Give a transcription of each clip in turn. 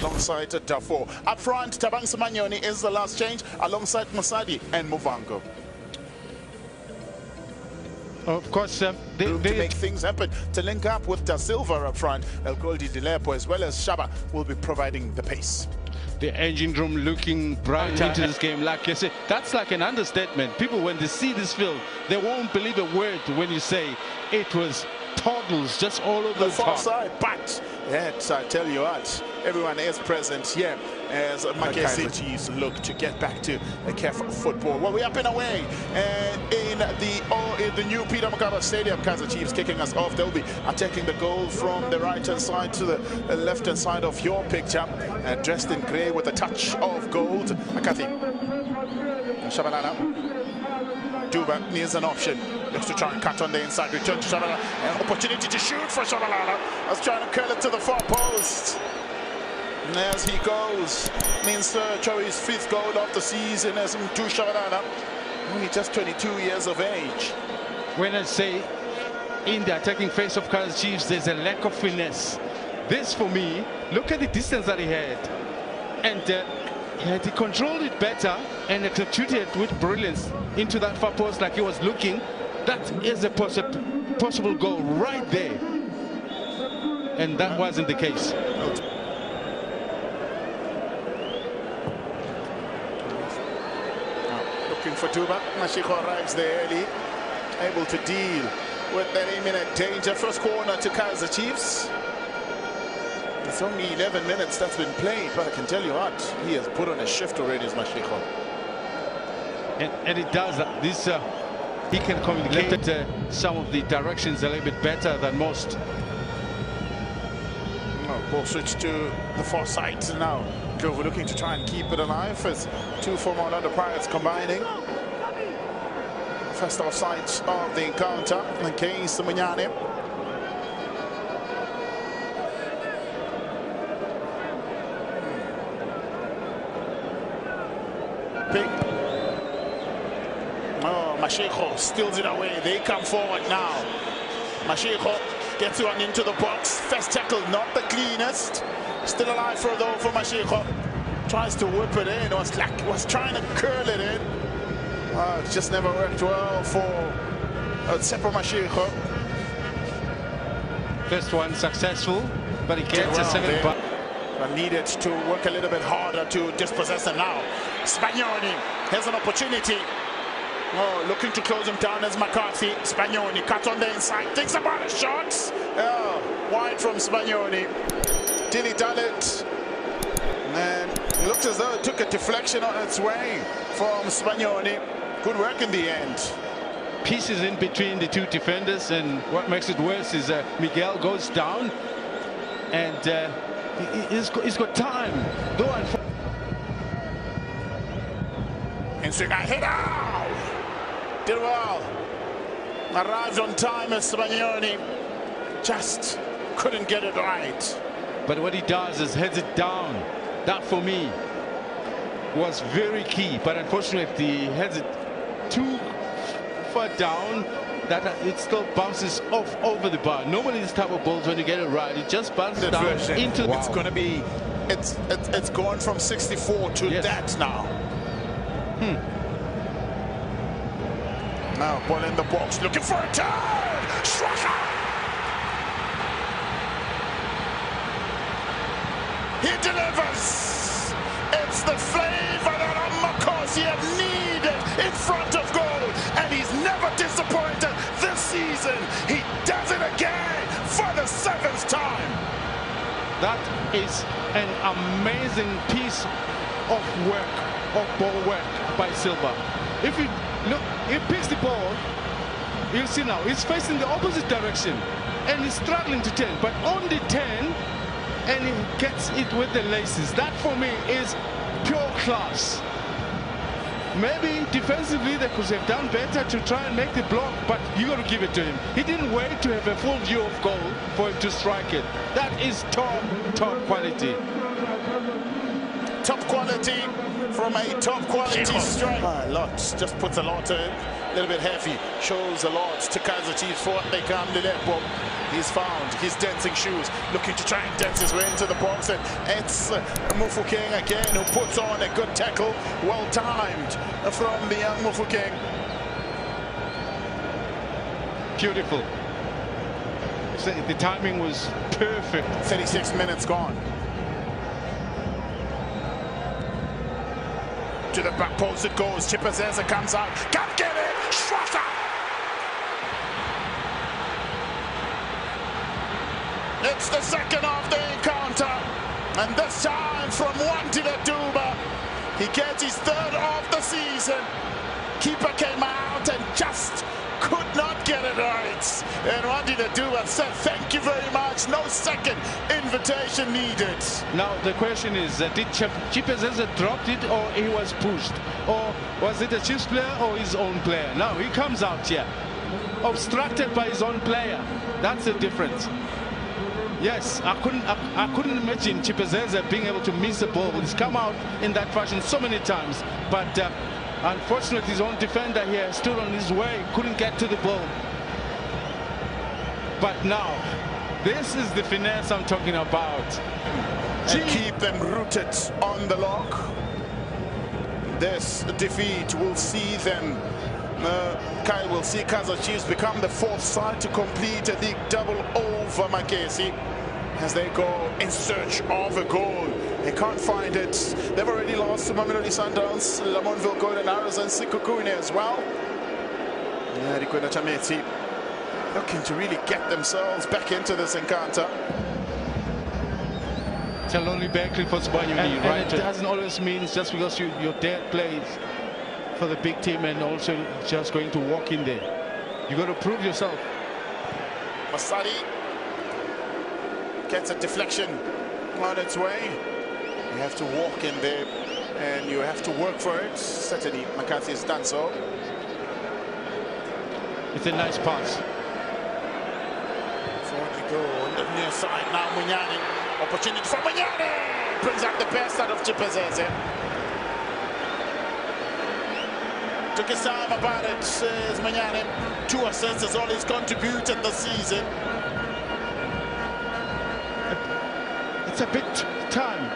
alongside Darfour. Up front, Tabang Simanyoni is the last change alongside Musadi and Muvango. Of course, to make things happen, to link up with Da Silva up front, El Goldi Dilepo as well as Shaba will be providing the pace. The engine room looking bright into this game, like you say. That's like an understatement. People, when they see this film, they won't believe a word when you say it was toddlers just all over the far park. side. But yes, I tell you what, everyone is present here as Kaizer Chiefs look to get back to a careful football. Well, we're up and away and in the new Peter Mokaba Stadium. Kaizer Chiefs kicking us off. They'll be attacking the goal from the right-hand side to the left-hand side of your picture, dressed in grey with a touch of gold. Akati Shabalala. Duba needs an option. Looks to try and cut on the inside. Return to Shabalala. An opportunity to shoot for Shabalala. I was trying to curl it to the far post. And as he goes, means Chowi's 5th goal of the season as Mtu Shabalala, only just 22 years of age. When I say in the attacking phase of Kaizer Chiefs, there's a lack of finesse. This, for me, look at the distance that he had. And had he controlled it better and executed with brilliance into that far post like he was looking, that is a possible goal right there. And that wasn't the case. Looking for Duba. Mashiko arrives there early, able to deal with that imminent danger. First corner to Kaizer Chiefs. It's only 11 minutes that's been played, but I can tell you what, he has put on a shift already as Mashiko. And it does that. This he can communicate some of the directions a little bit better than most. Ball switch to the far side now. Glover looking to try and keep it alive as two former Orlando Pirates combining. First offside of the encounter against Munyane. Big. Oh, Mashiko steals it away. They come forward now. Mashiko gets one into the box. First tackle, not the cleanest. Still alive for though for Mashiko. Tries to whip it in. Was trying to curl it in. It just never worked well for Tsepo Mashiko. First one successful, but he gets a second back. Needed to work a little bit harder to dispossess him now. Spagnoni has an opportunity. Oh, looking to close him down as McCarthy. Spagnoni cut on the inside. Thinks about a shot. Oh, wide from Spagnoni. Did he done it? And it looks as though it took a deflection on its way from Spagnoni. Good work in the end. Pieces in between the two defenders, and what makes it worse is Miguel goes down, and he's got time. Though Insiga header! Did well. Arrived on time as Spagnoni. Just couldn't get it right. But what he does is heads it down. That for me was very key. But unfortunately, he heads it too far down that it still bounces off over the bar. Normally this type of balls, when you get it right, it just bounces down into It's going to be, it's gone from 64 to that now. Now ball in the box, looking for a turn. Schwacher. He delivers. It's the flavor that Amakosi had needed in front of goal, and he's never disappointed this season. He does it again for the 7th time. That is an amazing piece of work, of ball work by Silva. If you look, he picks the ball, you'll see now, he's facing the opposite direction, and he's struggling to turn, but on the turn, and he gets it with the laces. That for me is pure class. Maybe defensively they could have done better to try and make the block, but you got to give it to him. He didn't wait to have a full view of goal for him to strike it. That is top quality. Top quality from a top quality strike. Lots just puts a lot in. a little bit heavy. Shows a lot to Kaizer Chiefs for they come Lilepo. He's found his dancing shoes, looking to try and dance his way into the box, and it's Mofokeng again who puts on a good tackle, well timed from the young Mofokeng. Beautiful. The timing was perfect. 36 minutes gone. To the back post it goes. Chipazeza comes out. Can't get it. Schwarzer. It's the second of the encounter. And this time from Wandile Duba. He gets his third of the season. Keeper came out and just could not get it right. And Wandile Duba said, thank you very much. No second invitation needed. Now the question is, did Chipazeza drop it or he was pushed? Or was it a Chiefs player or his own player? Now he comes out here, obstructed by his own player. That's the difference. Yes, I couldn't imagine Chipazeza being able to miss the ball. He's come out in that fashion so many times. But unfortunately, his own defender here stood on his way, couldn't get to the ball. But now, this is the finesse I'm talking about. And keep them rooted on the lock. This defeat will see them, will see Kaizer Chiefs become the fourth side to complete a league double over Makesi as they go in search of a goal. They can't find it. They've already lost to Mamelodi Sundowns, Lamontville Golden Arrows and Sekhukhune as well. Rikwena Chameti looking to really get themselves back into this encounter. Chaloni Berkeley for Sibanyoni, right? It doesn't always mean just because your dad plays for the big team and also just going to walk in there. You got to prove yourself. Masadi gets a deflection on its way. You have to walk in there and you have to work for it. Certainly McCarthy has done so. It's a nice pass. Forward we go on the near side now. Munyani. Opportunity for Munyani. Brings out the best out of Chipazeze. Took his time about it, says Munyani. 2 assists is all he's contributed this season. It's a bit time.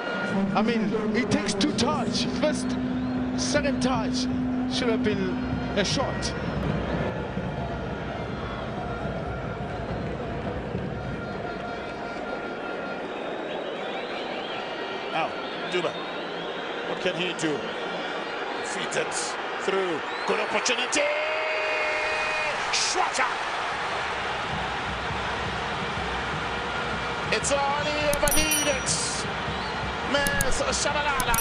I mean, it takes 2 touch. First, second touch should have been a shot. Now, Duba, what can he do? Feed it through. Good opportunity. Schwarzer. It's all he ever needed. Mes Shabalala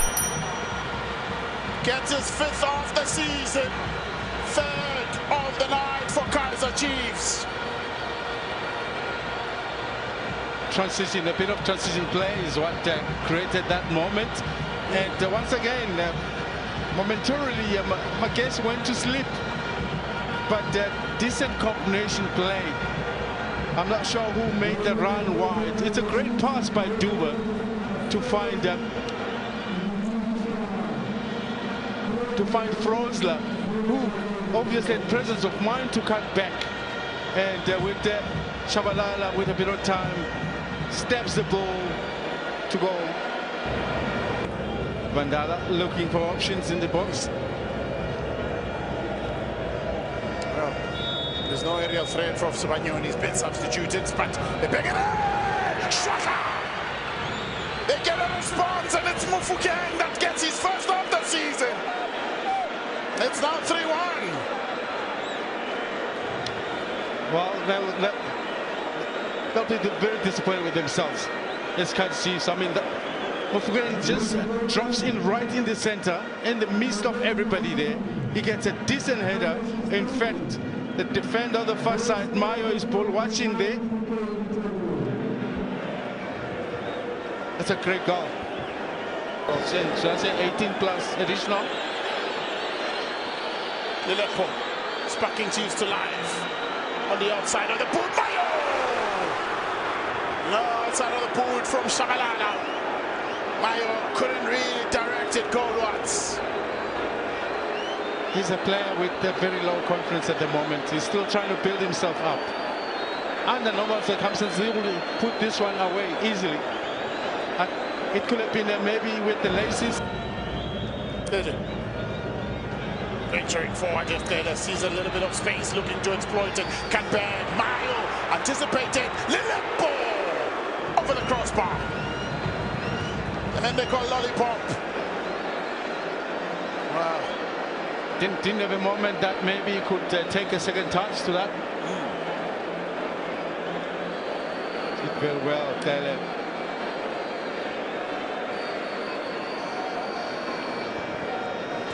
gets his 5th of the season, 3rd of the night for Kaizer Chiefs. Transition, a bit of transition play is what created that moment. And once again, momentarily, Makesi went to sleep. But decent combination play. I'm not sure who made the run wide. It's a great pass by Duba to find Frozler, who obviously had presence of mind to cut back. And with Shabalala, with a bit of time, steps the ball to goal. Vandala looking for options in the box. Well, there's no aerial threat for Sibanyoni. He's been substituted, but they bring it in! Shaka! They get a response, and it's Mofokeng that gets his 1st of the season. It's now 3-1. Well, they'll be very disappointed with themselves. It's Kaizer Chiefs. I mean, Mofokeng just drops in right in the center, in the midst of everybody there. He gets a decent header. In fact, the defender on the far side, Mayo, is ball watching there. That's a great goal. Should I say 18 plus additional? Lilepo sparking Chiefs to life on the outside of the pool. Mayo! No, outside of the pool from Shabalala. Mayo couldn't really direct it goalwards. He's a player with a very low confidence at the moment. He's still trying to build himself up. Under normal circumstances, he would put this one away easily. It could have been maybe with the laces. Venturing forward, just there, sees a little bit of space, looking to exploit it. Cut back, Mayo anticipated, little ball over the crossbar. And then they call lollipop. Wow. Didn't have a moment that maybe he could take a second touch to that. Did very well, Taylor.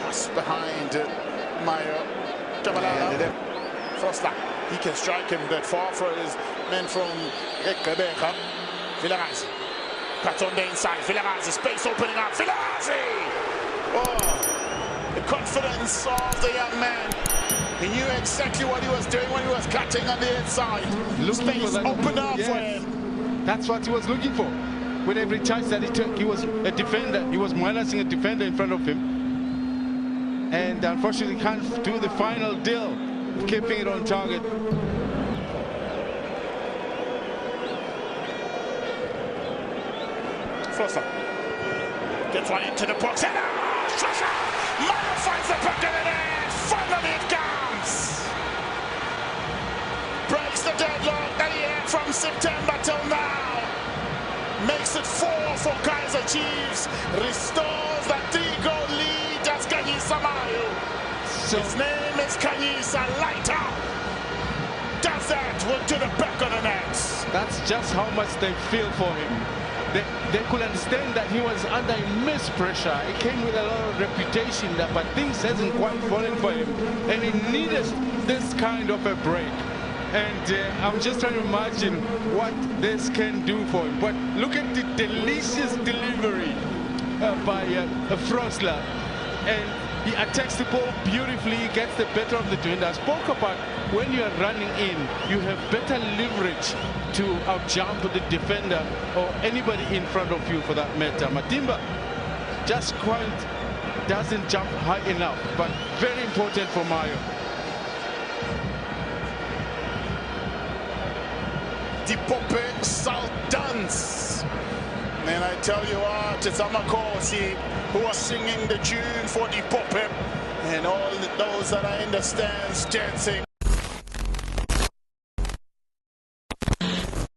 Pass behind Mayo. Frosla, he can strike him that far for his men from Rebecca. Villarreal. Cuts on the inside. Villarreal, space opening up. Villarreal! Oh. The confidence of the young man. He knew exactly what he was doing when he was cutting on the inside. Space opened up for him. That's what he was looking for. With every chance that he took, he was a defender. He was minusing a defender in front of him. And unfortunately can't do the final deal, keeping it on target. Frosla gets one into the box. Mayo finds the back of the net. Finally it comes. Breaks the deadlock that he had from September till now. Makes it 4 for Kaizer Chiefs. Restores the 3-goal lead as Khanyisa Mayo. His name is Khanyisa Lighter. Does that to the back of the net. That's just how much they feel for him. They could understand that he was under immense pressure. He came with a lot of reputation, but things hasn't quite fallen for him. And he needed this kind of a break. And I'm just trying to imagine what this can do for him. But look at the delicious delivery by Frosla. And he attacks the ball beautifully, gets the better of the defender. I spoke about when you are running in, you have better leverage to outjump the defender or anybody in front of you for that matter. Matimba just quite doesn't jump high enough, but very important for Mayo. Dipope Sultans. And I tell you what, it's Amakosi who are singing the tune for Dipope and all those that are in the stands dancing.